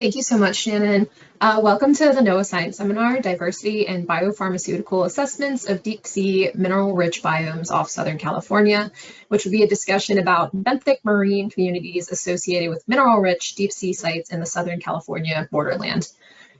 Thank you so much, Shannon. Welcome to the NOAA Science Seminar, Diversity and Biopharmaceutical Assessments of Deep Sea Mineral-Rich Biomes off Southern California, which will be a discussion about benthic marine communities associated with mineral-rich deep sea sites in the Southern California borderland.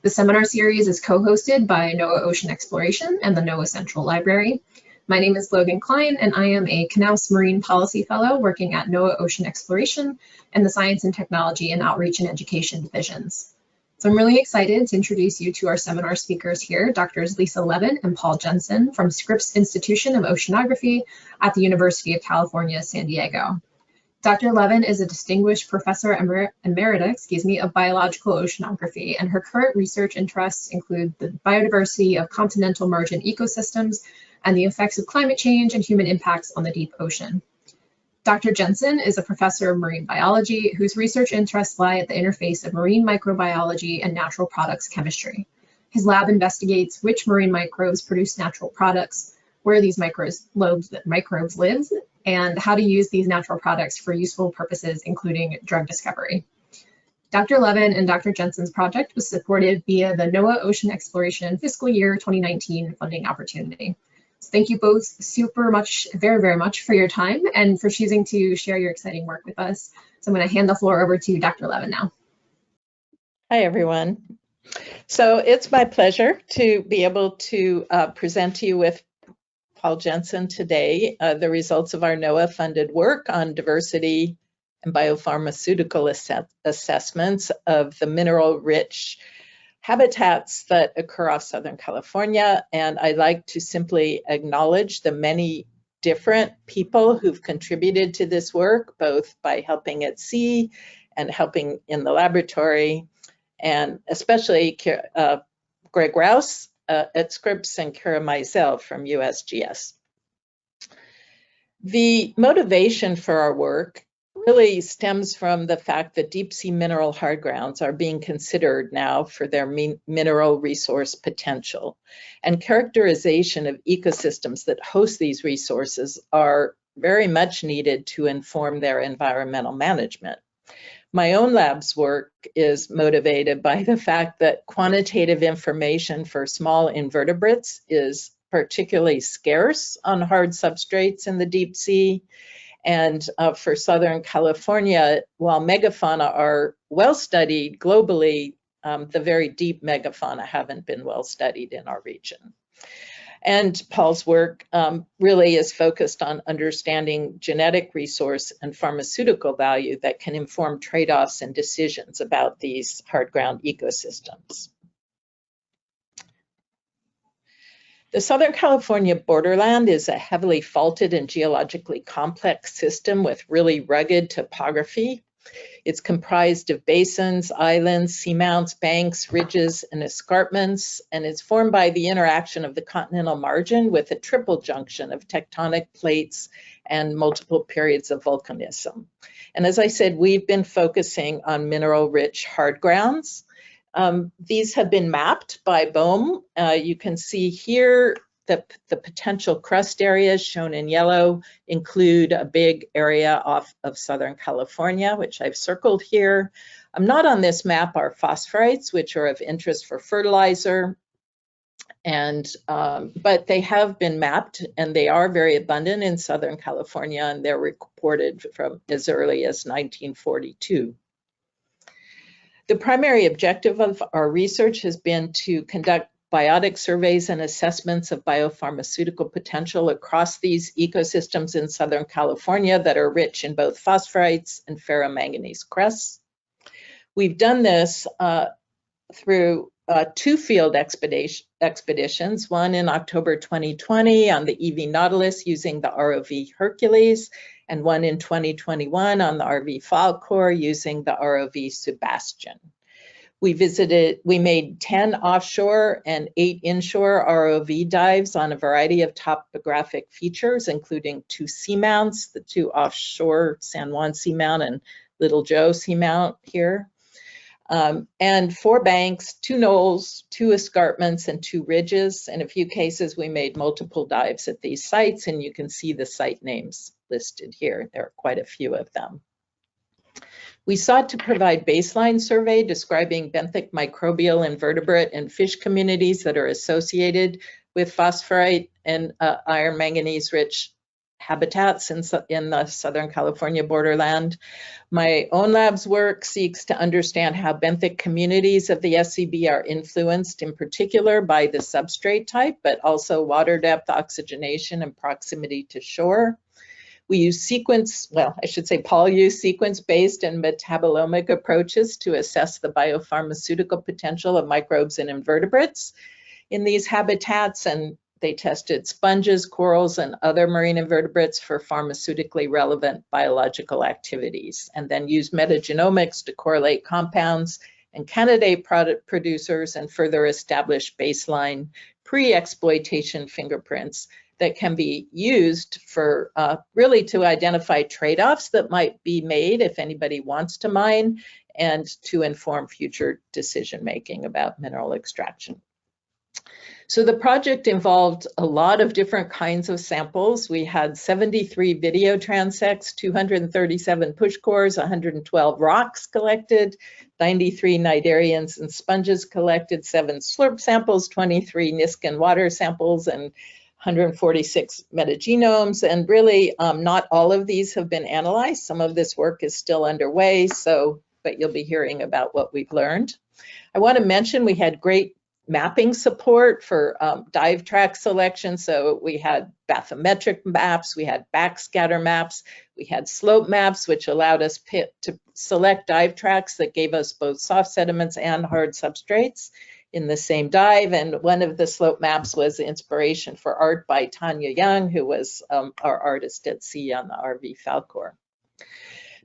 The seminar series is co-hosted by NOAA Ocean Exploration and the NOAA Central Library. My name is Logan Klein, and I am a Knauss Marine Policy Fellow working at NOAA Ocean Exploration and the Science and Technology and Outreach and Education divisions. So I'm really excited to introduce you to our seminar speakers here, Drs. Lisa Levin and Paul Jensen from Scripps Institution of Oceanography at the University of California, San Diego. Dr. Levin is a distinguished professor emerita, of biological oceanography, and her current research interests include the biodiversity of continental margin ecosystems and the effects of climate change and human impacts on the deep ocean. Dr. Jensen is a professor of marine biology whose research interests lie at the interface of marine microbiology and natural products chemistry. His lab investigates which marine microbes produce natural products, where these microbes live, and how to use these natural products for useful purposes, including drug discovery. Dr. Levin and Dr. Jensen's project was supported via the NOAA Ocean Exploration Fiscal Year 2019 funding opportunity. So thank you both very, very much for your time and for choosing to share your exciting work with us. So I'm going to hand the floor over to Dr. Levin now. Hi, everyone. So it's my pleasure to be able to present to you with Paul Jensen today the results of our NOAA-funded work on diversity and biopharmaceutical assessments of the mineral-rich habitats that occur off Southern California. And I'd like to simply acknowledge the many different people who've contributed to this work, both by helping at sea and helping in the laboratory, and especially Greg Rouse at Scripps and Kara Meisel from USGS. The motivation for our work really stems from the fact that deep sea mineral hard grounds are being considered now for their mineral resource potential, and characterization of ecosystems that host these resources are very much needed to inform their environmental management. My own lab's work is motivated by the fact that quantitative information for small invertebrates is particularly scarce on hard substrates in the deep sea. And for Southern California, while megafauna are well studied globally, the very deep megafauna haven't been well studied in our region. And Paul's work really is focused on understanding genetic resource and pharmaceutical value that can inform trade-offs and decisions about these hard ground ecosystems. The Southern California borderland is a heavily faulted and geologically complex system with really rugged topography. It's comprised of basins, islands, seamounts, banks, ridges, and escarpments, and it's formed by the interaction of the continental margin with a triple junction of tectonic plates and multiple periods of volcanism. And as I said, we've been focusing on mineral-rich hard grounds. These have been mapped by Biomes. You can see here the potential crust areas shown in yellow include a big area off of Southern California, which I've circled here. Not on this map are phosphorites, which are of interest for fertilizer, and but they have been mapped and they are very abundant in Southern California, and they're reported from as early as 1942. The primary objective of our research has been to conduct biotic surveys and assessments of biopharmaceutical potential across these ecosystems in Southern California that are rich in both phosphorites and ferromanganese crusts. We've done this through two field expeditions, one in October 2020 on the EV Nautilus using the ROV Hercules, and one in 2021 on the RV Falkor using the ROV Sebastian. We made 10 offshore and 8 inshore ROV dives on a variety of topographic features, including 2 seamounts, the 2 offshore San Juan Seamount and Little Joe Seamount here, and 4 banks, 2 knolls, 2 escarpments, and 2 ridges. In a few cases, we made multiple dives at these sites, and you can see the site names listed here. There are quite a few of them. We sought to provide baseline survey describing benthic microbial invertebrate and fish communities that are associated with phosphorite and iron manganese rich habitats in the Southern California borderland. My own lab's work seeks to understand how benthic communities of the SCB are influenced in particular by the substrate type, but also water depth, oxygenation, and proximity to shore. We use Paul used sequence-based and metabolomic approaches to assess the biopharmaceutical potential of microbes and invertebrates in these habitats, and they tested sponges, corals, and other marine invertebrates for pharmaceutically relevant biological activities, and then used metagenomics to correlate compounds and candidate product producers and further establish baseline pre-exploitation fingerprints that can be used for really to identify trade-offs that might be made if anybody wants to mine and to inform future decision-making about mineral extraction. So the project involved a lot of different kinds of samples. We had 73 video transects, 237 push cores, 112 rocks collected, 93 cnidarians and sponges collected, 7 slurp samples, 23 Niskin water samples, and 146 metagenomes, and really not all of these have been analyzed. Some of this work is still underway, but you'll be hearing about what we've learned. I want to mention we had great mapping support for dive track selection. So we had bathymetric maps, we had backscatter maps, we had slope maps, which allowed us to select dive tracks that gave us both soft sediments and hard substrates in the same dive. And one of the slope maps was inspiration for art by Tanya Young, who was our artist at sea on the RV Falkor.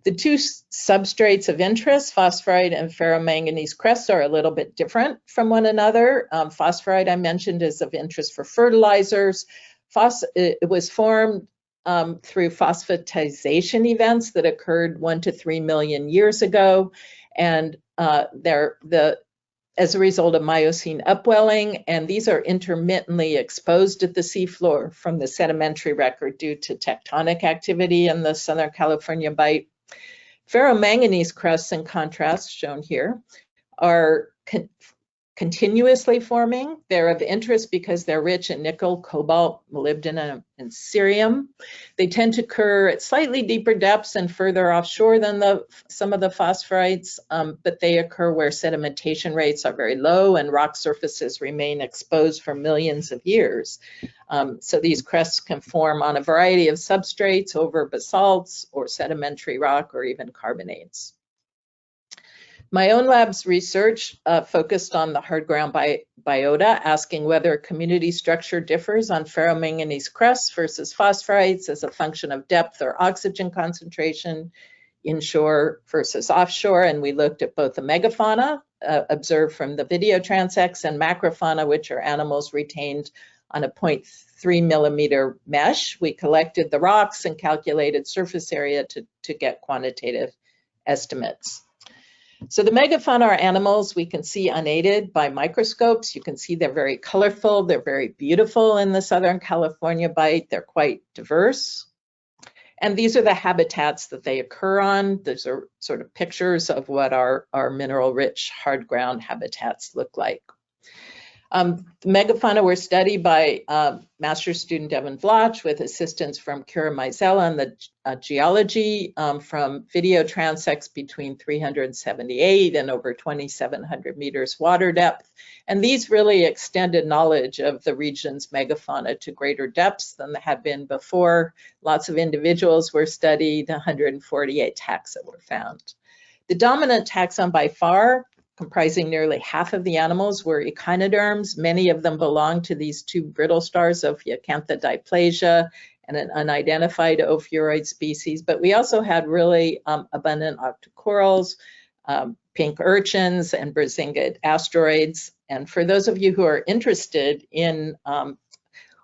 The two substrates of interest, phosphorite and ferromanganese crusts, are a little bit different from one another. Phosphorite, I mentioned, is of interest for fertilizers. It was formed through phosphatization events that occurred 1 to 3 million years ago. And as a result of Miocene upwelling, and these are intermittently exposed at the seafloor from the sedimentary record due to tectonic activity in the Southern California Bight. Ferromanganese crusts, in contrast, shown here, are continuously forming. They're of interest because they're rich in nickel, cobalt, molybdenum, and cerium. They tend to occur at slightly deeper depths and further offshore than some of the phosphorites, but they occur where sedimentation rates are very low and rock surfaces remain exposed for millions of years. So these crusts can form on a variety of substrates over basalts or sedimentary rock or even carbonates. My own lab's research focused on the hard ground biota, asking whether community structure differs on ferromanganese crusts versus phosphorites as a function of depth or oxygen concentration, inshore versus offshore. And we looked at both the megafauna observed from the video transects and macrofauna, which are animals retained on a 0.3 millimeter mesh. We collected the rocks and calculated surface area to get quantitative estimates. So the megafauna are animals we can see unaided by microscopes. You can see they're very colorful, they're very beautiful in the Southern California Bight, they're quite diverse. And these are the habitats that they occur on. These are sort of pictures of what our mineral-rich hard ground habitats look like. The megafauna were studied by master's student Devin Bloch with assistance from Kira Mizell on the geology from video transects between 378 and over 2,700 meters water depth. And these really extended knowledge of the region's megafauna to greater depths than had been before. Lots of individuals were studied, 148 taxa were found. The dominant taxon by far, comprising nearly half of the animals, were echinoderms. Many of them belong to these two brittle stars, Ophiacantha diplasia and an unidentified ophiuroid species. But we also had really abundant octocorals, pink urchins, and brazingid asteroids. And for those of you who are interested in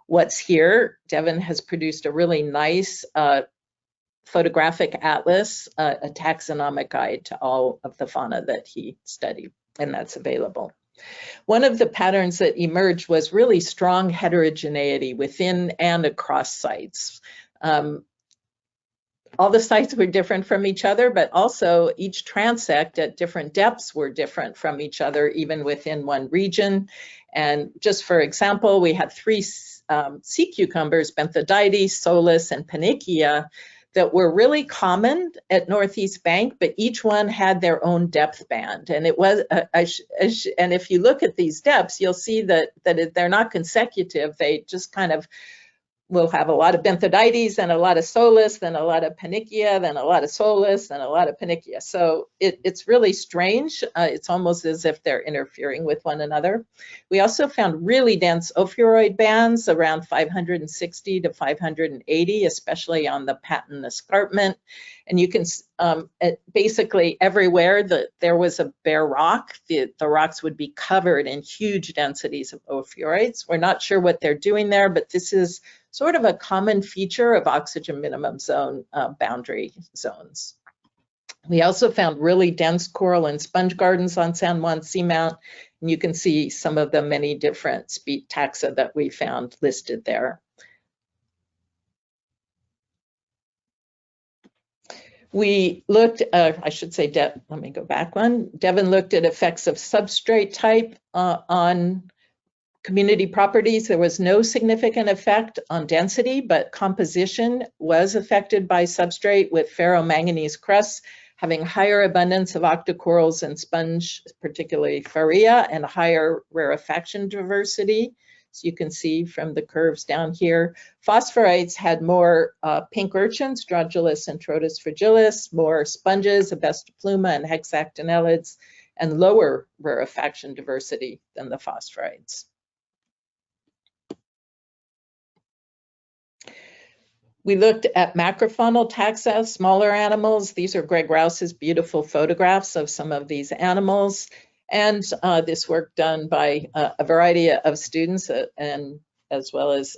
what's here, Devin has produced a really nice photographic atlas, a taxonomic guide to all of the fauna that he studied, and that's available. One of the patterns that emerged was really strong heterogeneity within and across sites. all the sites were different from each other, but also each transect at different depths were different from each other, even within one region. And just for example, we had 3 sea cucumbers, Benthidites, Solus, and Pannychia, that were really common at Northeast Bank, but each one had their own depth band. And it was, and if you look at these depths, you'll see that they're not consecutive. They just kind of will have a lot of Benthidites and a lot of Solus, then a lot of Pannychia, then a lot of Solus, and a lot of Pannychia. So it's really strange. It's almost as if they're interfering with one another. We also found really dense ophiuroid bands around 560 to 580, especially on the Patton Escarpment. And you can basically everywhere that there was a bare rock, the rocks would be covered in huge densities of ophiuroids. We're not sure what they're doing there, but this is sort of a common feature of oxygen minimum zone boundary zones. We also found really dense coral and sponge gardens on San Juan Seamount, and you can see some of the many different taxa that we found listed there. We looked, I should say, let me go back one. Devin looked at effects of substrate type on community properties. There was no significant effect on density, but composition was affected by substrate, with ferromanganese crusts having higher abundance of octocorals and sponge, particularly Faria, and higher rarefaction diversity. So you can see from the curves down here, phosphorites had more pink urchins, Strodulus and Trotus fragilis, more sponges, Abestipluma and hexactinellids, and lower rarefaction diversity than the phosphorites. We looked at macrofaunal taxa, smaller animals. These are Greg Rouse's beautiful photographs of some of these animals. And this work done by a variety of students, and as well as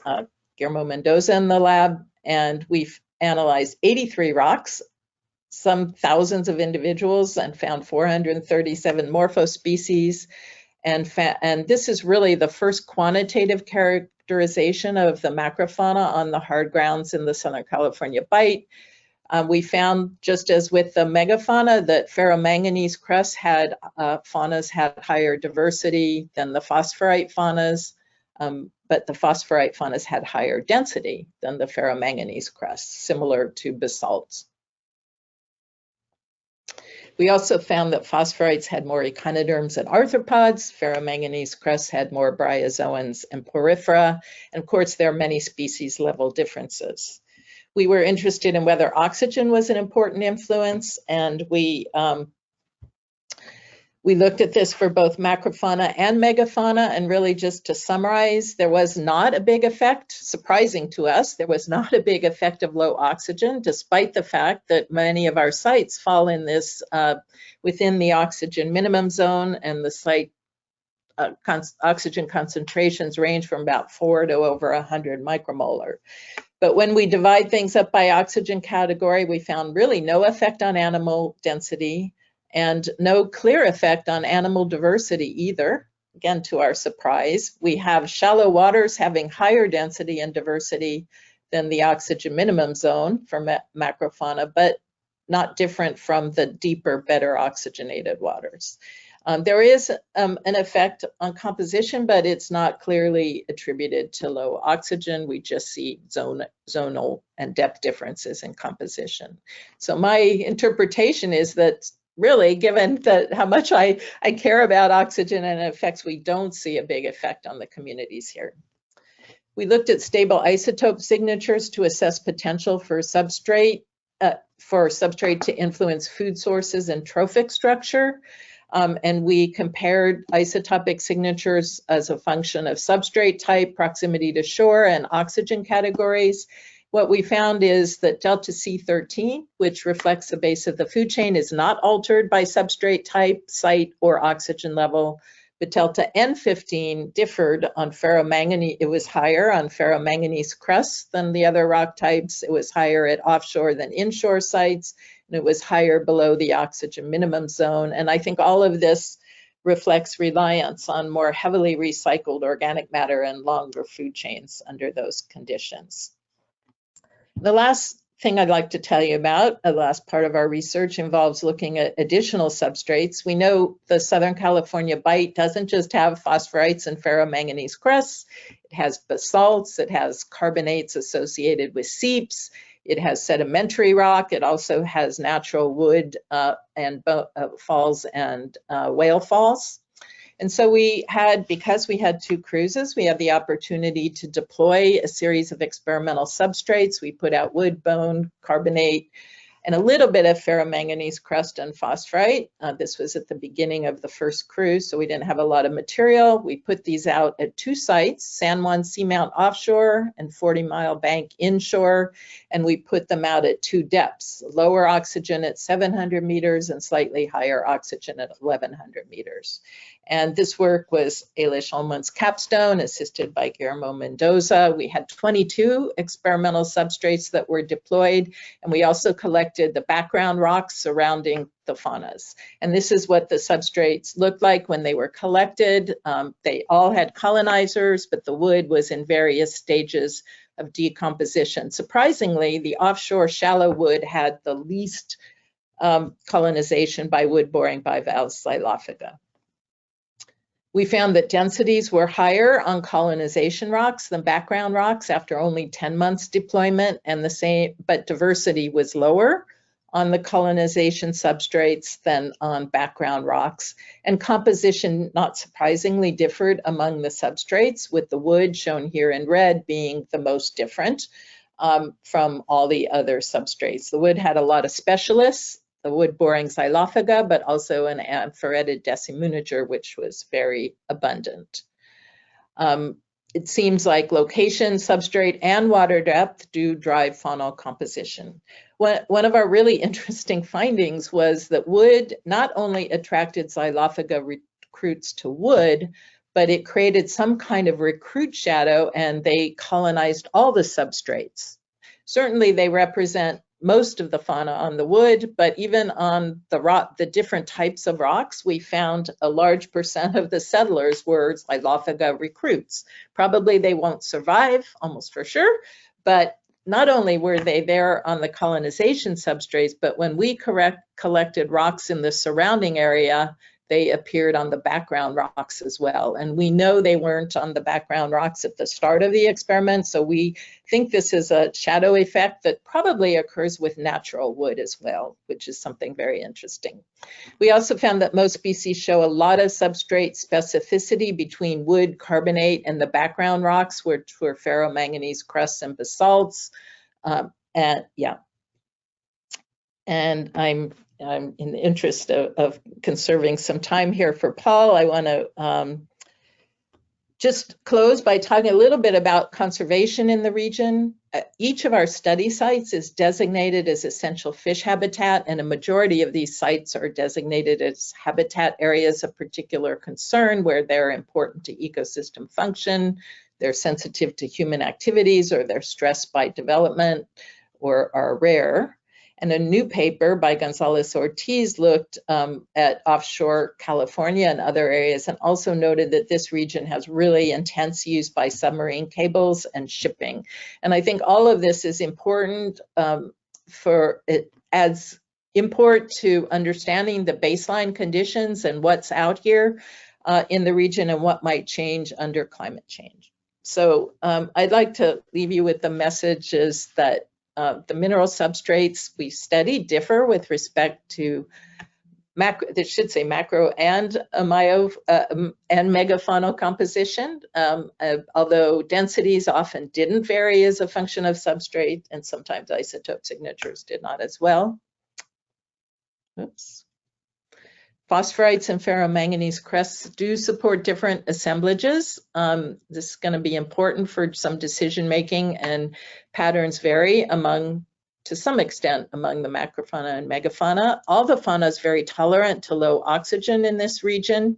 Guillermo Mendoza in the lab. And we've analyzed 83 rocks, some thousands of individuals, and found 437 morphospecies. And this is really the first quantitative characterization of the macrofauna on the hard grounds in the Southern California Bight. We found, just as with the megafauna, that ferromanganese crusts had faunas had higher diversity than the phosphorite faunas, but the phosphorite faunas had higher density than the ferromanganese crusts, similar to basalts. We also found that phosphorites had more echinoderms and arthropods, ferromanganese crusts had more bryozoans and porifera, and of course there are many species level differences. We were interested in whether oxygen was an important influence, and we looked at this for both macrofauna and megafauna, and really just to summarize, there was not a big effect, surprising to us, there was not a big effect of low oxygen, despite the fact that many of our sites fall in this within the oxygen minimum zone, and the site oxygen concentrations range from about 4 to over 100 micromolar. But when we divide things up by oxygen category, we found really no effect on animal density and no clear effect on animal diversity either. Again, to our surprise, we have shallow waters having higher density and diversity than the oxygen minimum zone for macrofauna, but not different from the deeper, better oxygenated waters. There is an effect on composition, but it's not clearly attributed to low oxygen. We just see zonal and depth differences in composition. So my interpretation is that really, given that how much I care about oxygen and effects, we don't see a big effect on the communities here. We looked at stable isotope signatures to assess potential for substrate to influence food sources and trophic structure. And we compared isotopic signatures as a function of substrate type, proximity to shore, and oxygen categories. What we found is that delta C13, which reflects the base of the food chain, is not altered by substrate type, site, or oxygen level, but delta N15 differed on ferromanganese. It was higher on ferromanganese crusts than the other rock types. It was higher at offshore than inshore sites, and it was higher below the oxygen minimum zone. And I think all of this reflects reliance on more heavily recycled organic matter and longer food chains under those conditions. The last thing I'd like to tell you about, the last part of our research, involves looking at additional substrates. We know the Southern California bight doesn't just have phosphorites and ferromanganese crusts. It has basalts, it has carbonates associated with seeps, it has sedimentary rock, it also has natural wood and falls and whale falls. And so because we had 2 cruises, we had the opportunity to deploy a series of experimental substrates. We put out wood, bone, carbonate, and a little bit of ferromanganese crust and phosphorite. This was at the beginning of the first cruise, so we didn't have a lot of material. We put these out at 2 sites, San Juan Seamount offshore and 40 Mile Bank inshore, and we put them out at 2 depths, lower oxygen at 700 meters and slightly higher oxygen at 1100 meters. And this work was Eilish Ullman's capstone, assisted by Guillermo Mendoza. We had 22 experimental substrates that were deployed, and we also collected the background rocks surrounding the faunas. And this is what the substrates looked like when they were collected. They all had colonizers, but the wood was in various stages of decomposition. Surprisingly, the offshore shallow wood had the least colonization by wood-boring bivalve Xylophaga. We found that densities were higher on colonization rocks than background rocks after only 10 months deployment, and but diversity was lower on the colonization substrates than on background rocks. And composition, not surprisingly, differed among the substrates, with the wood shown here in red being the most different from all the other substrates. The wood had a lot of specialists, the wood-boring Xylophaga, but also an amphoretid decimuniger, which was very abundant. It seems like location, substrate, and water depth do drive faunal composition. One of our really interesting findings was that wood not only attracted Xylophaga recruits to wood, but it created some kind of recruit shadow, and they colonized all the substrates. Certainly they represent most of the fauna on the wood, but even on the different types of rocks, we found a large percent of the settlers were Xylophaga recruits. Probably they won't survive, almost for sure, but not only were they there on the colonization substrates, but when we collected rocks in the surrounding area, they appeared on the background rocks as well. And we know they weren't on the background rocks at the start of the experiment, so we think this is a shadow effect that probably occurs with natural wood as well, which is something very interesting. We also found that most species show a lot of substrate specificity between wood, carbonate, and the background rocks, which were ferromanganese crusts and basalts. And I'm in the interest of conserving some time here for Paul, I want to just close by talking a little bit about conservation in the region. Each of our study sites is designated as essential fish habitat, and a majority of these sites are designated as habitat areas of particular concern where they're important to ecosystem function, they're sensitive to human activities, or they're stressed by development or are rare. And a new paper by Gonzalez-Ortiz looked at offshore California and other areas, and also noted that this region has really intense use by submarine cables and shipping. And I think all of this is important for it adds import to understanding the baseline conditions and what's out here in the region and what might change under climate change. So I'd like to leave you with the messages that the mineral substrates we studied differ with respect to macro and megafaunal composition, although densities often didn't vary as a function of substrate, and sometimes isotope signatures did not as well. Oops. Phosphorites and ferromanganese crusts do support different assemblages. This is going to be important for some decision making, and patterns vary to some extent among the macrofauna and megafauna. All the fauna is very tolerant to low oxygen in this region.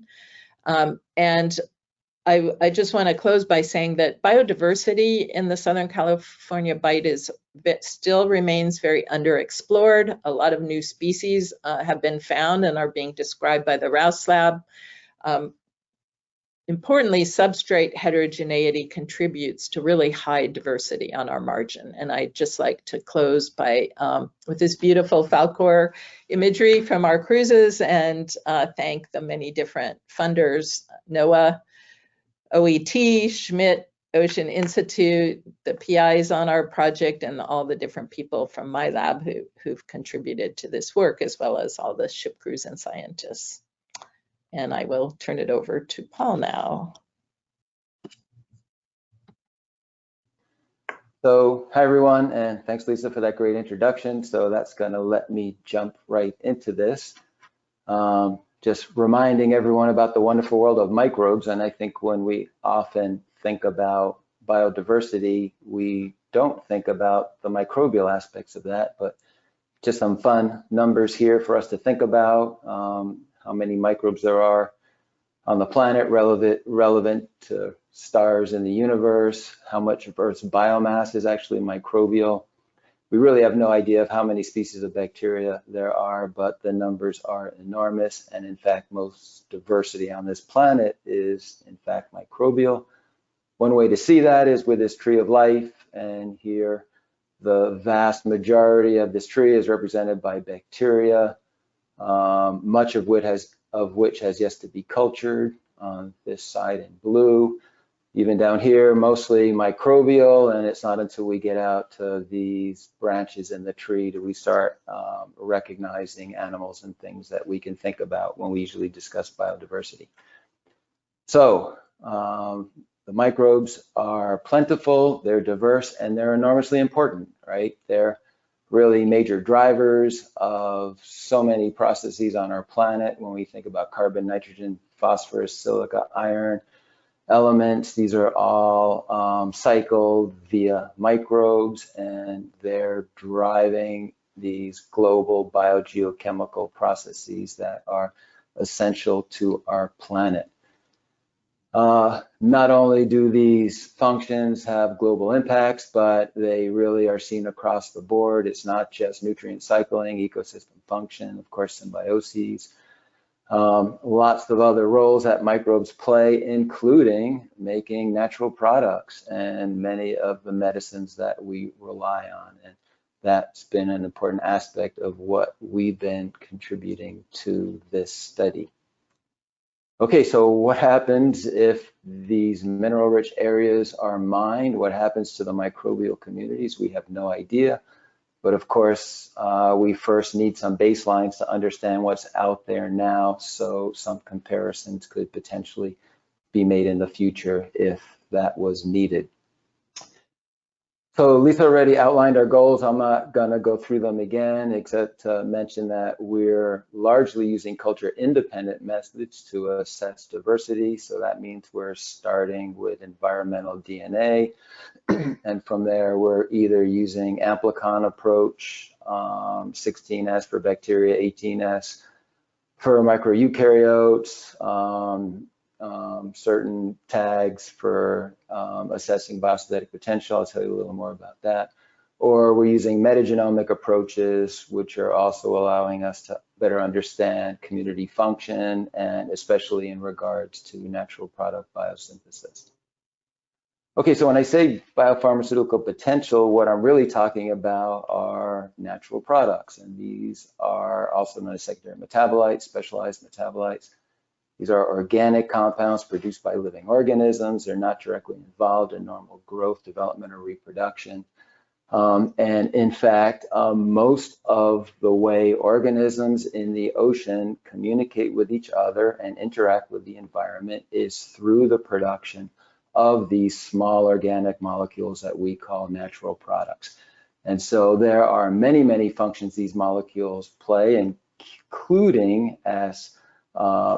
And I just want to close by saying that biodiversity in the Southern California bight still remains very underexplored. A lot of new species have been found and are being described by the Rouse Lab. Importantly, substrate heterogeneity contributes to really high diversity on our margin. And I'd just like to close by with this beautiful Falcor imagery from our cruises and thank the many different funders, NOAA, OET, Schmidt, Ocean Institute, the PIs on our project, and all the different people from my lab who've contributed to this work, as well as all the ship crews and scientists. And I will turn it over to Paul now. So, hi everyone, and thanks Lisa for that great introduction. So that's gonna let me jump right into this. Just reminding everyone about the wonderful world of microbes. And I think when we often think about biodiversity, we don't think about the microbial aspects of that, but just some fun numbers here for us to think about. How many microbes there are on the planet relevant to stars in the universe, how much of Earth's biomass is actually microbial. We really have no idea of how many species of bacteria there are, but the numbers are enormous. And in fact, most diversity on this planet is in fact microbial. One way to see that is with this tree of life. And here, the vast majority of this tree is represented by bacteria, much of which has yet to be cultured on this side in blue. Even down here, mostly microbial, and it's not until we get out to these branches in the tree do we start recognizing animals and things that we can think about when we usually discuss biodiversity. So the microbes are plentiful, they're diverse, and they're enormously important, right? They're really major drivers of so many processes on our planet when we think about carbon, nitrogen, phosphorus, silica, iron, elements. These are all cycled via microbes, and they're driving these global biogeochemical processes that are essential to our planet. Not only do these functions have global impacts, but they really are seen across the board. It's not just nutrient cycling, ecosystem function, of course, symbioses. Lots of other roles that microbes play, including making natural products and many of the medicines that we rely on. And that's been an important aspect of what we've been contributing to this study. Okay, so what happens if these mineral-rich areas are mined? What happens to the microbial communities? We have no idea. But of course, we first need some baselines to understand what's out there now, so some comparisons could potentially be made in the future if that was needed. So Lisa already outlined our goals. I'm not gonna go through them again, except to mention that we're largely using culture-independent methods to assess diversity. So that means we're starting with environmental DNA. And from there, we're either using amplicon approach, 16S for bacteria, 18S for microeukaryotes, certain tags for assessing biosynthetic potential. I'll tell you a little more about that. Or we're using metagenomic approaches, which are also allowing us to better understand community function, and especially in regards to natural product biosynthesis. Okay, so when I say biopharmaceutical potential, what I'm really talking about are natural products, and these are also known as secondary metabolites, specialized metabolites. These are organic compounds produced by living organisms. They're not directly involved in normal growth, development, or reproduction. And in fact, most of the way organisms in the ocean communicate with each other and interact with the environment is through the production of these small organic molecules that we call natural products. And so there are many, many functions these molecules play, including as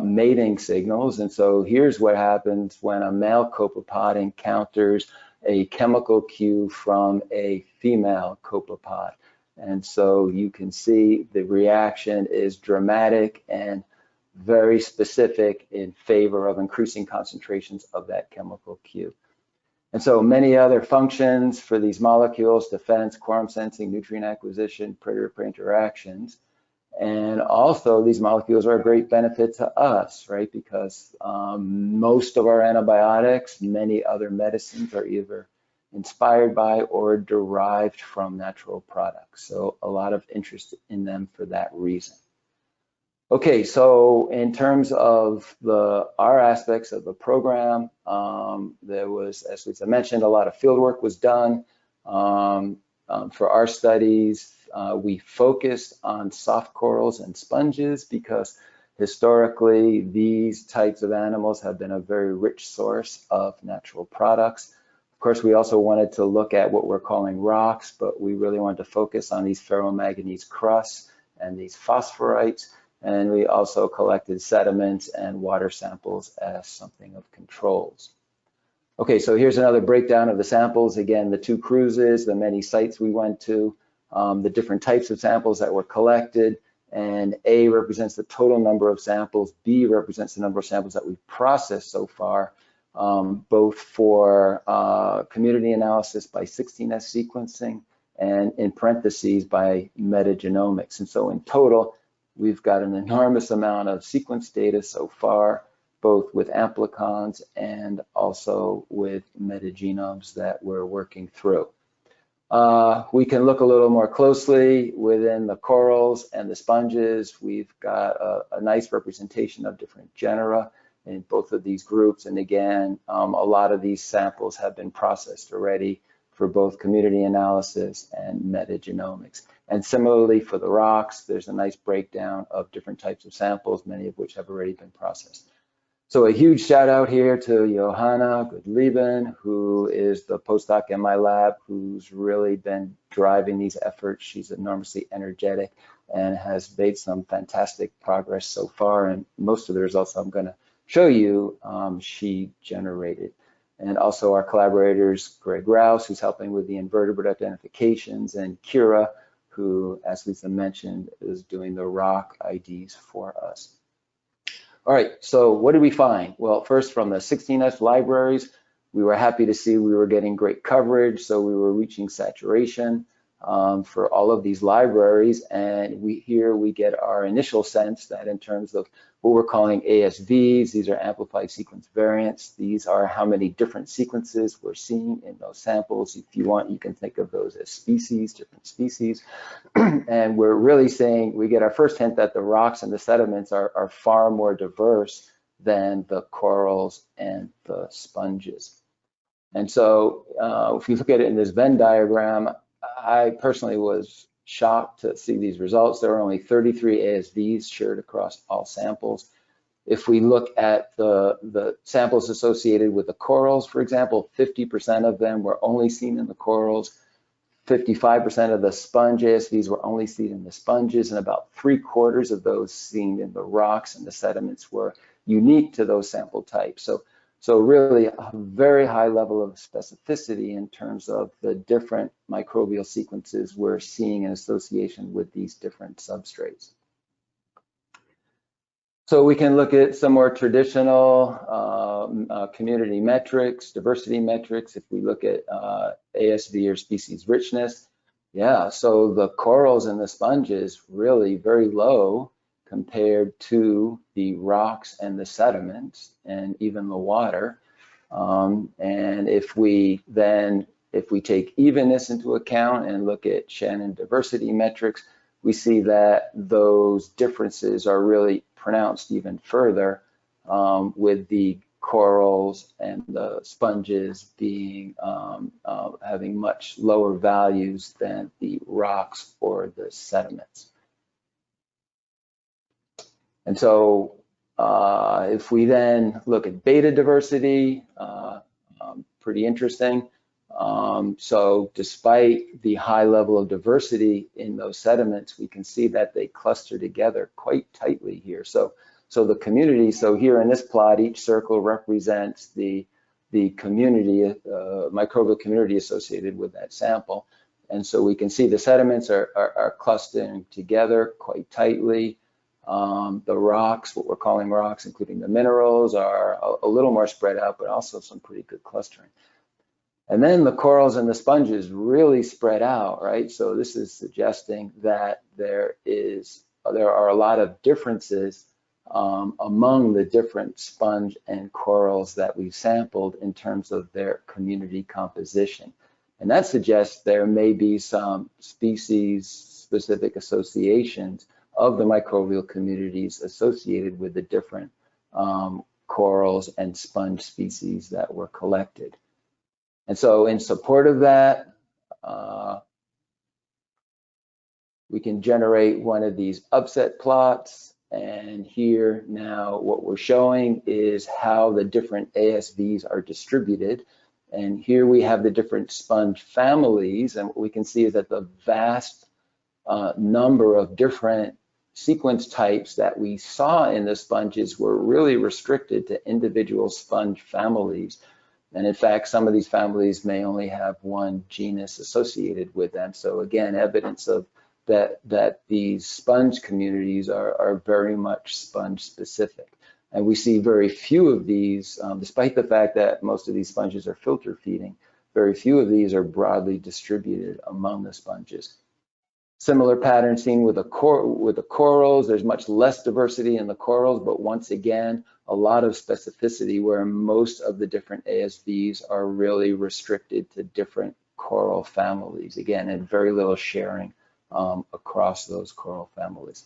mating signals. And so here's what happens when a male copepod encounters a chemical cue from a female copepod. And so you can see the reaction is dramatic and very specific in favor of increasing concentrations of that chemical cue. And so many other functions for these molecules: defense, quorum sensing, nutrient acquisition, predator-prey interactions. And also these molecules are a great benefit to us, right? Because most of our antibiotics, many other medicines are either inspired by or derived from natural products. So a lot of interest in them for that reason. Okay, so in terms of our aspects of the program, there was, as Lisa mentioned, a lot of field work was done. For our studies, we focused on soft corals and sponges because historically these types of animals have been a very rich source of natural products. Of course, we also wanted to look at what we're calling rocks, but we really wanted to focus on these ferromanganese crusts and these phosphorites. And we also collected sediments and water samples as something of controls. Okay, so here's another breakdown of the samples. Again, the 2 cruises, the many sites we went to, the different types of samples that were collected, and A represents the total number of samples, B represents the number of samples that we've processed so far, both for community analysis by 16S sequencing and in parentheses by metagenomics. And so in total, we've got an enormous amount of sequence data so far, both with amplicons and also with metagenomes that we're working through. We can look a little more closely within the corals and the sponges. We've got a nice representation of different genera in both of these groups. And again, a lot of these samples have been processed already for both community analysis and metagenomics. And similarly for the rocks, there's a nice breakdown of different types of samples, many of which have already been processed. So a huge shout out here to Johanna Levin, who is the postdoc in my lab, who's really been driving these efforts. She's enormously energetic and has made some fantastic progress so far. And most of the results I'm going to show you, she generated. And also our collaborators, Greg Rouse, who's helping with the invertebrate identifications, and Kira, who, as Lisa mentioned, is doing the rock IDs for us. All right, so what did we find? Well, first from the 16S libraries, we were happy to see we were getting great coverage, so we were reaching saturation for all of these libraries, and here we get our initial sense that in terms of what we're calling ASVs, these are amplified sequence variants. These are how many different sequences we're seeing in those samples. If you want, you can think of those as species, different species. And we're really saying, we get our first hint that the rocks and the sediments are far more diverse than the corals and the sponges. And so if you look at it in this Venn diagram, I personally was shocked to see these results. There are only 33 ASVs shared across all samples. If we look at the samples associated with the corals, for example, 50% of them were only seen in the corals, 55% of the sponge ASVs were only seen in the sponges, and about 3/4 of those seen in the rocks and the sediments were unique to those sample types. So really a very high level of specificity in terms of the different microbial sequences we're seeing in association with these different substrates. So we can look at some more traditional community metrics, diversity metrics. If we look at ASV or species richness, yeah, so the corals and the sponges really very low compared to the rocks and the sediments and even the water. And if we take evenness into account and look at Shannon diversity metrics, we see that those differences are really pronounced even further, with the corals and the sponges being having much lower values than the rocks or the sediments. And so if we then look at beta diversity, pretty interesting. So despite the high level of diversity in those sediments, we can see that they cluster together quite tightly here. So the community, so here in this plot, each circle represents the community, microbial community associated with that sample. And so we can see the sediments are clustering together quite tightly. The rocks, what we're calling rocks, including the minerals, are a little more spread out, but also some pretty good clustering. And then the corals and the sponges really spread out, right? So this is suggesting that there is there are a lot of differences among the different sponge and corals that we've sampled in terms of their community composition. And that suggests there may be some species-specific associations of the microbial communities associated with the different corals and sponge species that were collected. And so in support of that, we can generate one of these upset plots. And here now what we're showing is how the different ASVs are distributed. And here we have the different sponge families. And what we can see is that the vast number of different sequence types that we saw in the sponges were really restricted to individual sponge families. And in fact, some of these families may only have one genus associated with them. So again, evidence of that these sponge communities are very much sponge specific. And we see very few of these, despite the fact that most of these sponges are filter feeding, very few of these are broadly distributed among the sponges. Similar pattern seen with the corals. There's much less diversity in the corals, but once again, a lot of specificity where most of the different ASVs are really restricted to different coral families. Again, and very little sharing across those coral families.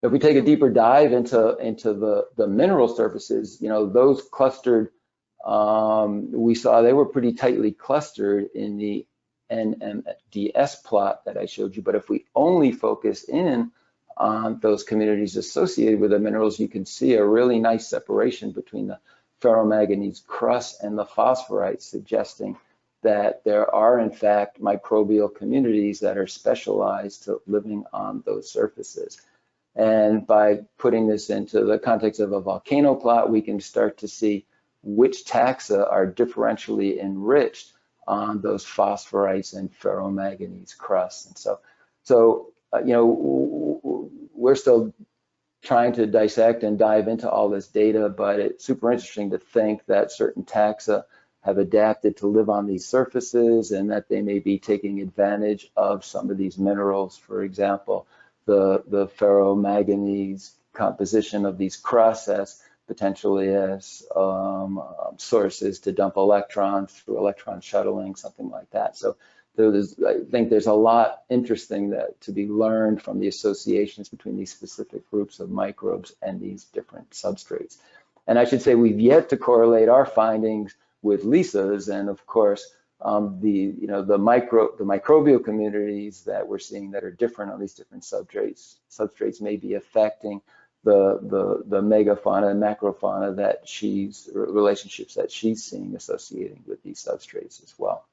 If we take a deeper dive into the mineral surfaces, you know, those clustered, we saw they were pretty tightly clustered in the NMDS plot that I showed you. But if we only focus in on those communities associated with the minerals, you can see a really nice separation between the ferromanganese crust and the phosphorites, suggesting that there are in fact microbial communities that are specialized to living on those surfaces. And by putting this into the context of a volcano plot, we can start to see which taxa are differentially enriched on those phosphorites and ferromanganese crusts. And so you know, we're still trying to dissect and dive into all this data, but it's super interesting to think that certain taxa have adapted to live on these surfaces and that they may be taking advantage of some of these minerals. For example, the ferromanganese composition of these crusts as potentially as sources to dump electrons through electron shuttling, something like that. So I think there's a lot interesting to be learned from the associations between these specific groups of microbes and these different substrates. And I should say we've yet to correlate our findings with Lisa's, and of course the microbial communities that we're seeing that are different on these different substrates may be affecting the megafauna and macrofauna that relationships that she's seeing associating with these substrates as well.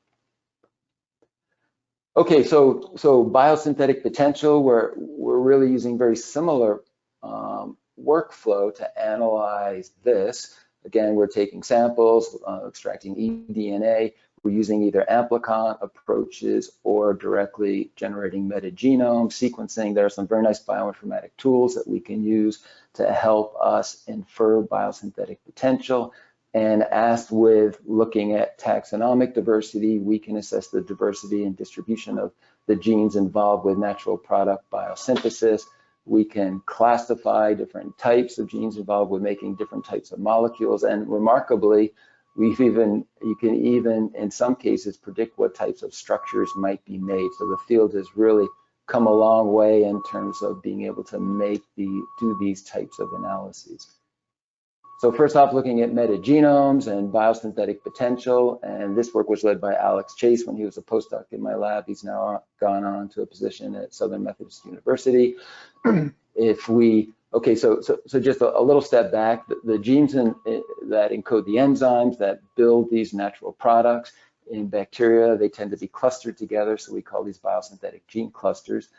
Okay, so biosynthetic potential, we're really using very similar workflow to analyze this. Again, we're taking samples, extracting eDNA. We're using either amplicon approaches or directly generating metagenome sequencing. There are some very nice bioinformatic tools that we can use to help us infer biosynthetic potential. And as with looking at taxonomic diversity, we can assess the diversity and distribution of the genes involved with natural product biosynthesis. We can classify different types of genes involved with making different types of molecules. And remarkably, you can even in some cases predict what types of structures might be made. So the field has really come a long way in terms of being able to do these types of analyses. So first off, looking at metagenomes and biosynthetic potential, and this work was led by Alex Chase when he was a postdoc in my lab. He's now gone on to a position at Southern Methodist University. Okay, so just a little step back, the genes that encode the enzymes that build these natural products in bacteria, they tend to be clustered together, so we call these biosynthetic gene clusters.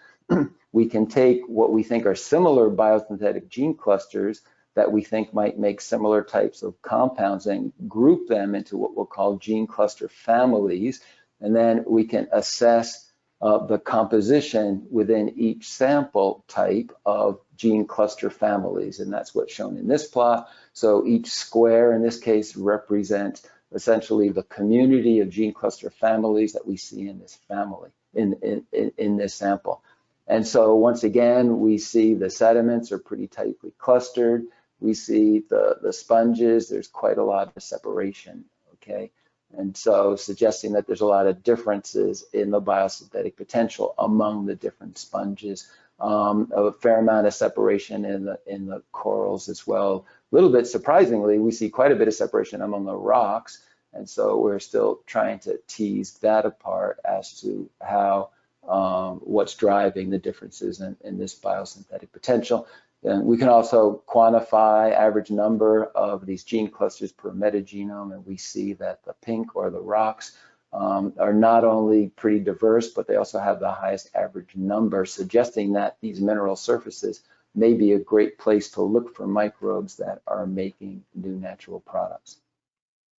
We can take what we think are similar biosynthetic gene clusters that we think might make similar types of compounds and group them into what we'll call gene cluster families. And then we can assess the composition within each sample type of gene cluster families. And that's what's shown in this plot. So each square in this case represents essentially the community of gene cluster families that we see in this family, in this sample. And so once again, we see the sediments are pretty tightly clustered. We see the sponges, there's quite a lot of separation, okay? And so suggesting that there's a lot of differences in the biosynthetic potential among the different sponges. A fair amount of separation in the corals as well. A little bit surprisingly, we see quite a bit of separation among the rocks. And so we're still trying to tease that apart as to how, what's driving the differences in this biosynthetic potential. And we can also quantify average number of these gene clusters per metagenome, and we see that the pink, or the rocks, are not only pretty diverse, but they also have the highest average number, suggesting that these mineral surfaces may be a great place to look for microbes that are making new natural products.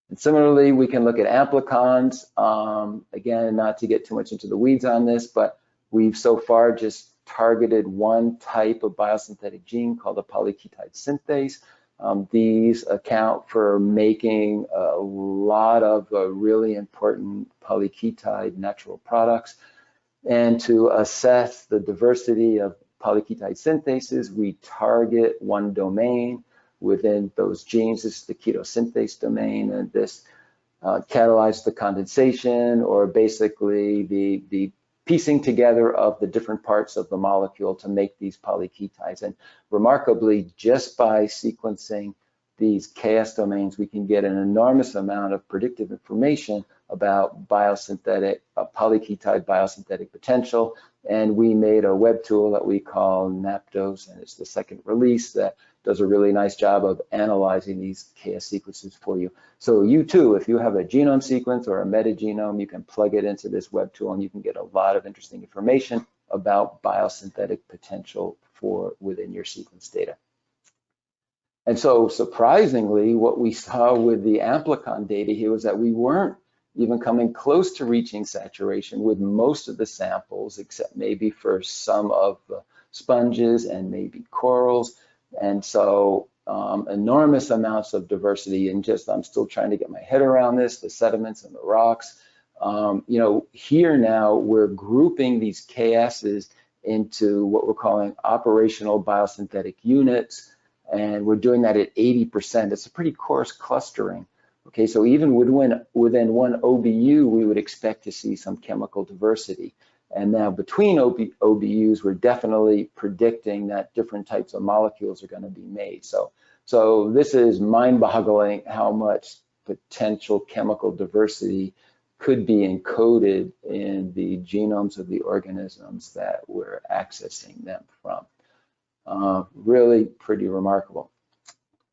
And similarly, we can look at amplicons. Again, not to get too much into the weeds on this, but we've so far just targeted one type of biosynthetic gene called a polyketide synthase. These account for making a lot of really important polyketide natural products. And to assess the diversity of polyketide synthases, we target one domain within those genes. This is the ketosynthase domain, and this catalyzes the condensation, or basically the piecing together of the different parts of the molecule to make these polyketides. And remarkably, just by sequencing these KS domains, we can get an enormous amount of predictive information about biosynthetic, polyketide biosynthetic potential. And we made a web tool that we call NAPTOS, and it's the second release that does a really nice job of analyzing these KS sequences for you. So you too, if you have a genome sequence or a metagenome, you can plug it into this web tool and you can get a lot of interesting information about biosynthetic potential for within your sequence data. And so surprisingly, what we saw with the amplicon data here was that we weren't even coming close to reaching saturation with most of the samples, except maybe for some of the sponges and maybe corals. And so enormous amounts of diversity, and just, I'm still trying to get my head around this, the sediments and the rocks. You know, here now we're grouping these KSs into what we're calling operational biosynthetic units, and we're doing that at 80%. It's a pretty coarse clustering. Okay, so even within one OBU, we would expect to see some chemical diversity. And now between OBUs, we're definitely predicting that different types of molecules are going to be made. So this is mind-boggling how much potential chemical diversity could be encoded in the genomes of the organisms that we're accessing them from. Really pretty remarkable.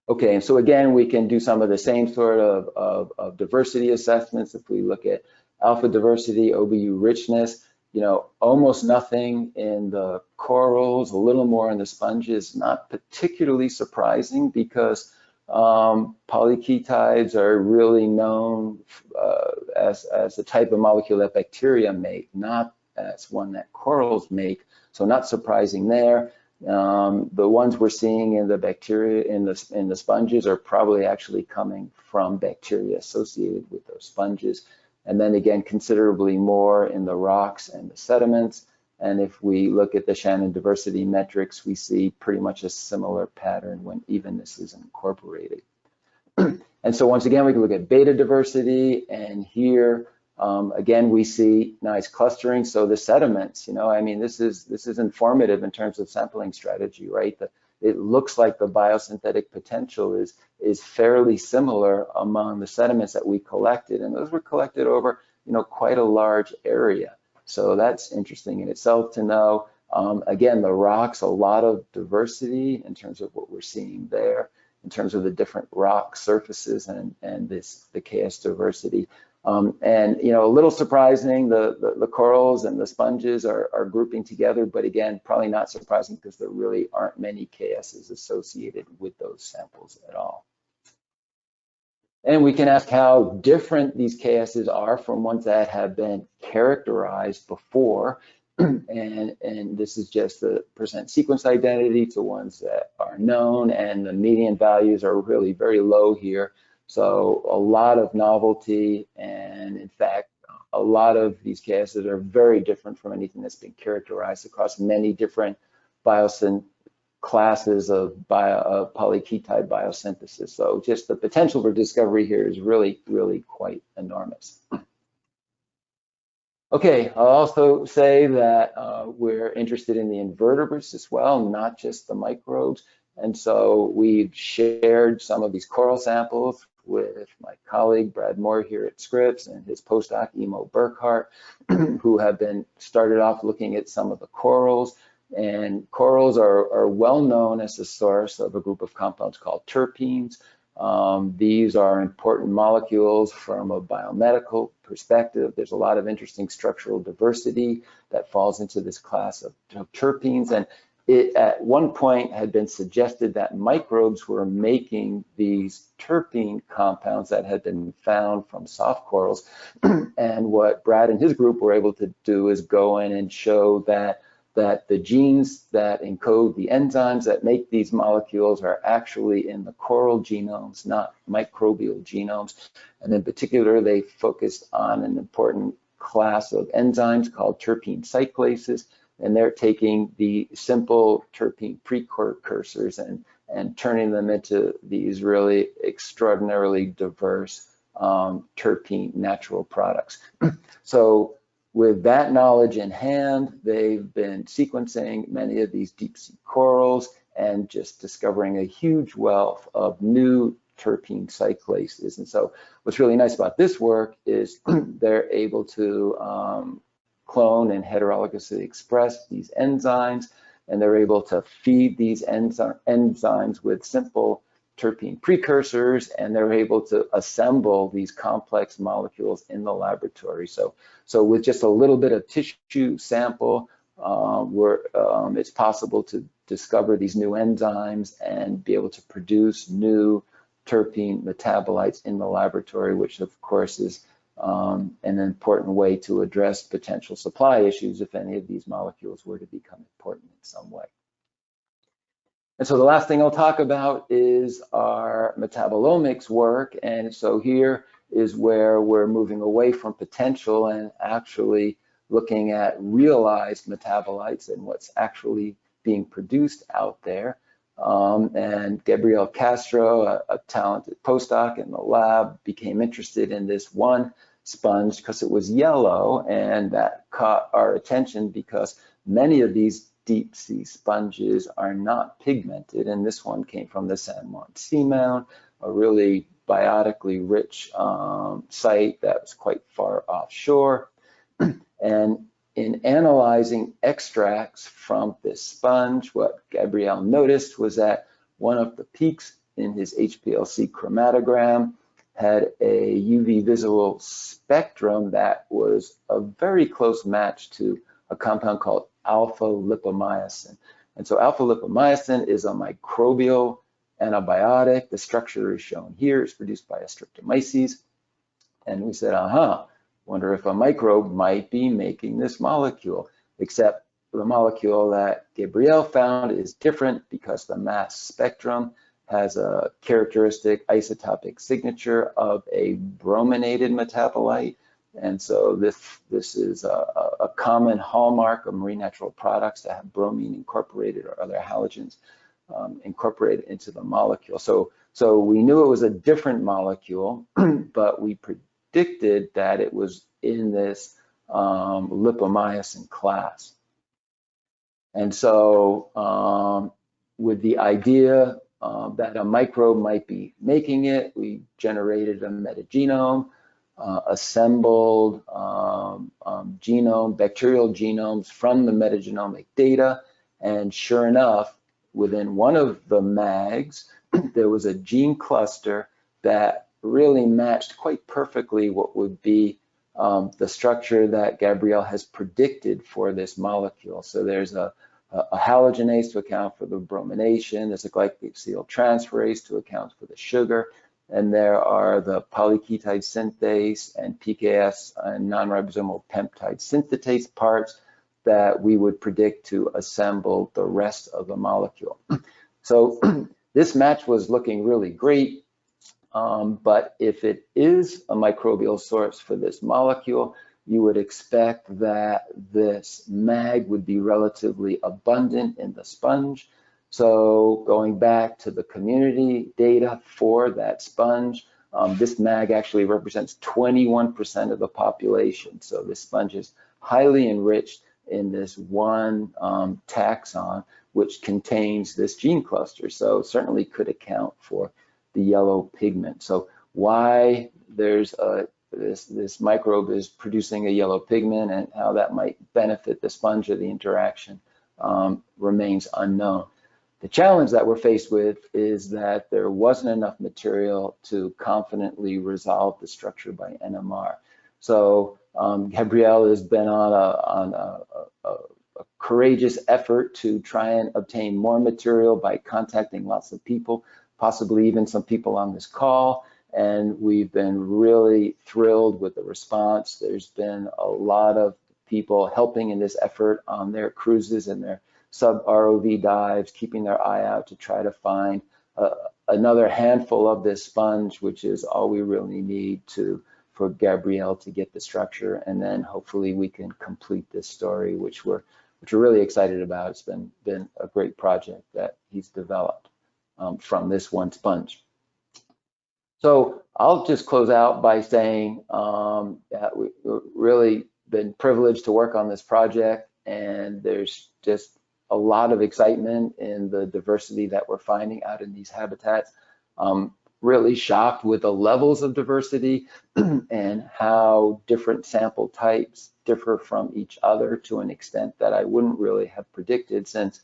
Okay, and so again, we can do some of the same sort of diversity assessments. If we look at alpha diversity, OBU richness, you know, almost nothing in the corals, a little more in the sponges, not particularly surprising because polyketides are really known as a type of molecule that bacteria make, not as one that corals make, so not surprising there. The ones we're seeing in the bacteria in the sponges are probably actually coming from bacteria associated with those sponges. And then again, considerably more in the rocks and the sediments. And if we look at the Shannon diversity metrics, we see pretty much a similar pattern when even this is incorporated. And so once again, we can look at beta diversity, and here again, we see nice clustering. So the sediments, you know, I mean, this is informative in terms of sampling strategy, right? It looks like the biosynthetic potential is fairly similar among the sediments that we collected, and those were collected over, you know, quite a large area. So that's interesting in itself to know. Again, the rocks, a lot of diversity in terms of what we're seeing there, in terms of the different rock surfaces and the KS diversity. And, you know, a little surprising, the corals and the sponges are grouping together, but again, probably not surprising because there really aren't many KSs associated with those samples at all. And we can ask how different these KSs are from ones that have been characterized before. And this is just the percent sequence identity to ones that are known, and the median values are really very low here. So a lot of novelty, and in fact, a lot of these K acids are very different from anything that's been characterized across many different classes of polyketide biosynthesis. So just the potential for discovery here is really, really quite enormous. Okay, I'll also say that we're interested in the invertebrates as well, not just the microbes. And so we've shared some of these coral samples with my colleague, Brad Moore here at Scripps, and his postdoc, Emo Burkhart, who have been started off looking at some of the corals. And corals are well known as the source of a group of compounds called terpenes. These are important molecules from a biomedical perspective. There's a lot of interesting structural diversity that falls into this class of terpenes. And it at one point had been suggested that microbes were making these terpene compounds that had been found from soft corals. And what Brad and his group were able to do is go in and show that the genes that encode the enzymes that make these molecules are actually in the coral genomes, not microbial genomes. And in particular, they focused on an important class of enzymes called terpene cyclases, and they're taking the simple terpene precursors and turning them into these really extraordinarily diverse terpene natural products. So with that knowledge in hand, they've been sequencing many of these deep sea corals and just discovering a huge wealth of new terpene cyclases. And so what's really nice about this work is they're able to clone and heterologously express these enzymes, and they're able to feed these enzymes with simple terpene precursors, and they're able to assemble these complex molecules in the laboratory. So with just a little bit of tissue sample, it's possible to discover these new enzymes and be able to produce new terpene metabolites in the laboratory, which of course is an important way to address potential supply issues if any of these molecules were to become important in some way. And so the last thing I'll talk about is our metabolomics work. And so here is where we're moving away from potential and actually looking at realized metabolites and what's actually being produced out there. And Gabriel Castro, a talented postdoc in the lab, became interested in this one sponge because it was yellow, and that caught our attention because many of these deep sea sponges are not pigmented, and this one came from the San Juan Seamound, a really biotically rich site that was quite far offshore. And in analyzing extracts from this sponge, what Gabriel noticed was that one of the peaks in his HPLC chromatogram had a UV visual spectrum that was a very close match to a compound called alpha lipomycin. And so alpha lipomycin is a microbial antibiotic. The structure is shown here. It's produced by a Streptomyces. And we said, wonder if a microbe might be making this molecule, except the molecule that Gabriel found is different because the mass spectrum has a characteristic isotopic signature of a brominated metabolite. And so this is a common hallmark of marine natural products to have bromine incorporated or other halogens incorporated into the molecule. So we knew it was a different molecule, but we predicted that it was in this lipomycin class. And so with the idea that a microbe might be making it, we generated a metagenome, assembled bacterial genomes from the metagenomic data, and sure enough, within one of the mags, there was a gene cluster that really matched quite perfectly what would be the structure that Gabriel has predicted for this molecule. So there's a halogenase to account for the bromination, there's a glycosyltransferase to account for the sugar, and there are the polyketide synthase and PKS and non-ribosomal peptide synthetase parts that we would predict to assemble the rest of the molecule. So this match was looking really great, but if it is a microbial source for this molecule, you would expect that this mag would be relatively abundant in the sponge. So going back to the community data for that sponge, this mag actually represents 21% of the population. So this sponge is highly enriched in this one taxon, which contains this gene cluster. So certainly could account for the yellow pigment. So why there's this microbe is producing a yellow pigment and how that might benefit the sponge or the interaction remains unknown. The challenge that we're faced with is that there wasn't enough material to confidently resolve the structure by NMR. So Gabrielle has been on a courageous effort to try and obtain more material by contacting lots of people, possibly even some people on this call. And we've been really thrilled with the response. There's been a lot of people helping in this effort on their cruises and their sub-ROV dives, keeping their eye out to try to find another handful of this sponge, which is all we really need for Gabrielle to get the structure, and then hopefully we can complete this story, which we're really excited about. It's been a great project that he's developed from this one sponge. So I'll just close out by saying that we've really been privileged to work on this project, and there's just a lot of excitement in the diversity that we're finding out in these habitats. Really shocked with the levels of diversity and how different sample types differ from each other to an extent that I wouldn't really have predicted, since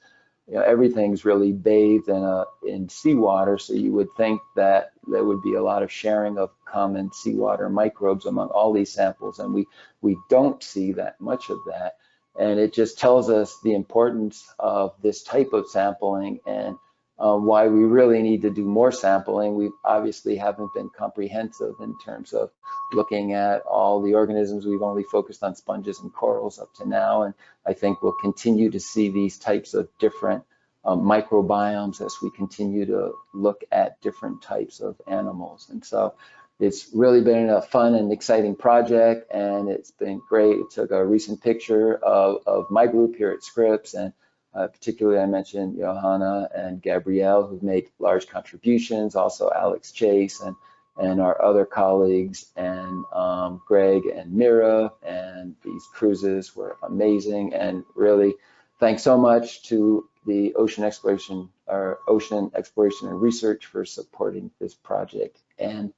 everything's really bathed in seawater. So you would think that there would be a lot of sharing of common seawater microbes among all these samples, and we don't see that much of that. And it just tells us the importance of this type of sampling and why we really need to do more sampling. We obviously haven't been comprehensive in terms of looking at all the organisms. We've only focused on sponges and corals up to now, and I think we'll continue to see these types of different microbiomes as we continue to look at different types of animals. And so it's really been a fun and exciting project, and it's been great. It took a recent picture of my group here at Scripps, and particularly I mentioned Johanna and Gabrielle, who've made large contributions, also Alex Chase and our other colleagues, and Greg and Mira, and these cruises were amazing. And really thanks so much to the Ocean Exploration and Research for supporting this project, and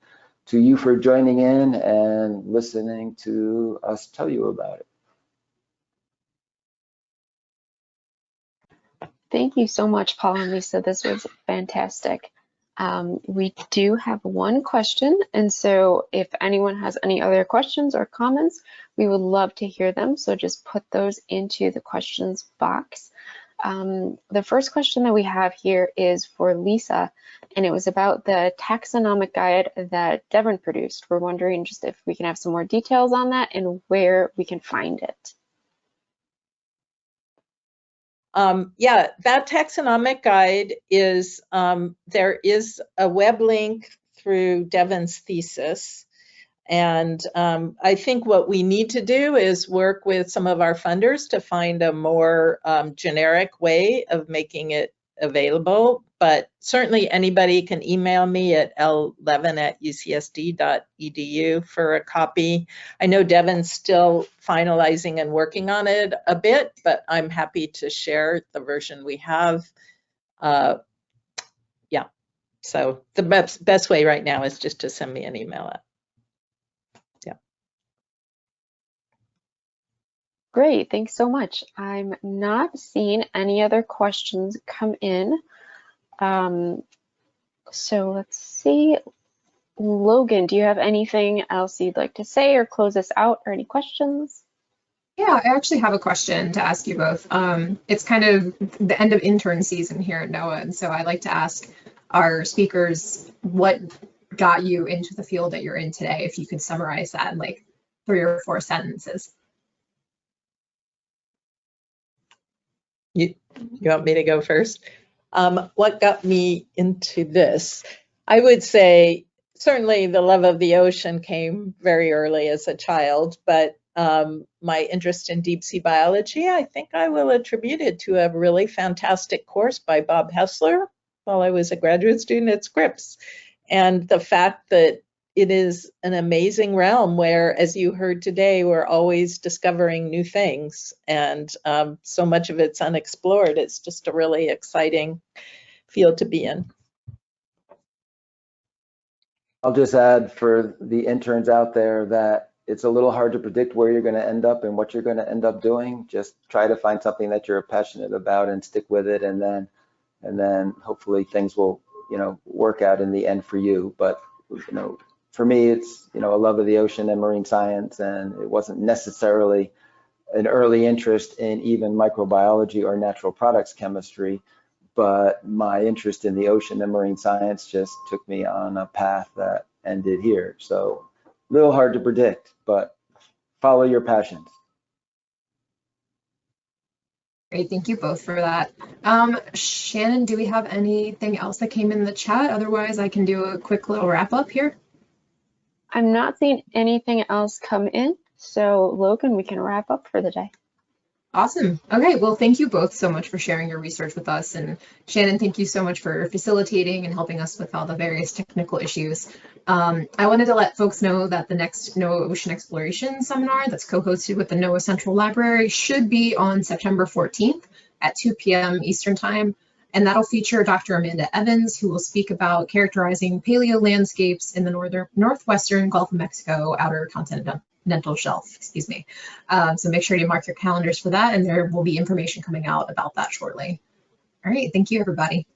to you for joining in and listening to us tell you about it. Thank you so much, Paul and Lisa. This was fantastic. We do have one question, and so if anyone has any other questions or comments, we would love to hear them. So just put those into the questions box. The first question that we have here is for Lisa, and it was about the taxonomic guide that Devin produced. We're wondering just if we can have some more details on that and where we can find it. Yeah, that taxonomic guide is, there is a web link through Devin's thesis. And I think what we need to do is work with some of our funders to find a more generic way of making it available. But certainly anybody can email me at llevin@ucsd.edu for a copy. I know Devin's still finalizing and working on it a bit, but I'm happy to share the version we have. Yeah, so the best way right now is just to send me an email. Great, thanks so much. I'm not seeing any other questions come in. So let's see. Logan, do you have anything else you'd like to say or close us out, or any questions? Yeah, I actually have a question to ask you both. It's kind of the end of intern season here at NOAA, and so I'd like to ask our speakers what got you into the field that you're in today, if you could summarize that in like 3 or 4 sentences. You want me to go first? What got me into this? I would say certainly the love of the ocean came very early as a child, but my interest in deep sea biology, I think I will attribute it to a really fantastic course by Bob Hessler while I was a graduate student at Scripps. And the fact that it is an amazing realm where, as you heard today, we're always discovering new things, and so much of it's unexplored. It's just a really exciting field to be in. I'll just add for the interns out there that it's a little hard to predict where you're going to end up and what you're going to end up doing. Just try to find something that you're passionate about and stick with it, and then hopefully things will, work out in the end for you. But for me, it's a love of the ocean and marine science, and it wasn't necessarily an early interest in even microbiology or natural products chemistry, but my interest in the ocean and marine science just took me on a path that ended here. So a little hard to predict, but follow your passions. Great, thank you both for that. Shannon, do we have anything else that came in the chat? Otherwise, I can do a quick little wrap up here. I'm not seeing anything else come in, so Logan, we can wrap up for the day. Awesome. Okay, well, thank you both so much for sharing your research with us. And Shannon, thank you so much for facilitating and helping us with all the various technical issues. I wanted to let folks know that the next NOAA Ocean Exploration Seminar that's co-hosted with the NOAA Central Library should be on September 14th at 2 p.m. Eastern Time. And that'll feature Dr. Amanda Evans, who will speak about characterizing paleo landscapes in the northwestern Gulf of Mexico outer continental shelf, excuse me. So make sure you mark your calendars for that, and there will be information coming out about that shortly. All right, thank you, everybody.